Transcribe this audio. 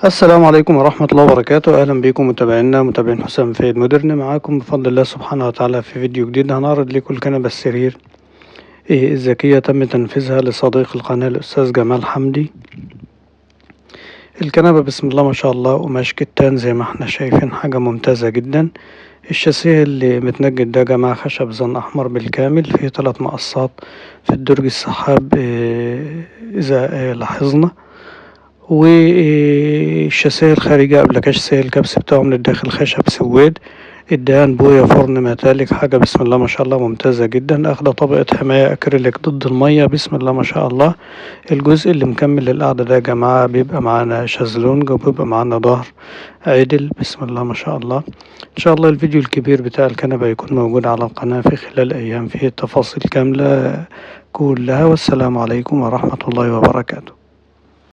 السلام عليكم ورحمة الله وبركاته. أهلا بكم متابعينا متابعين حسام فايد مودرن، معاكم بفضل الله سبحانه وتعالى في فيديو جديد. هنعرض لكم الكنبة السرير الذكية تم تنفيذها لصديق القناة الأستاذ جمال حمدي. الكنبة بسم الله ما شاء الله قماش كتان زي ما احنا شايفين، حاجة ممتازة جدا. الشاسيه اللي متنجد ده جماعة خشب زن أحمر بالكامل، فيه 3 مقصات في الدرج السحاب إذا لاحظنا. والشاسيه الخارجي قبل كشسيه الكبس بتاعه من الداخل خشب سويد. الدهان بويا فرن ميتاليك، حاجة بسم الله ما شاء الله ممتازة جدا. اخده طبقة حماية اكريليك ضد المية بسم الله ما شاء الله. الجزء اللي مكمل للقعدة ده يا جماعة بيبقى معانا شازلونج وبيبقى معانا ظهر عدل بسم الله ما شاء الله. ان شاء الله الفيديو الكبير بتاع الكنبة يكون موجود على القناة في خلال ايام، فيه التفاصيل كاملة كلها. والسلام عليكم ورحمة الله وبركاته.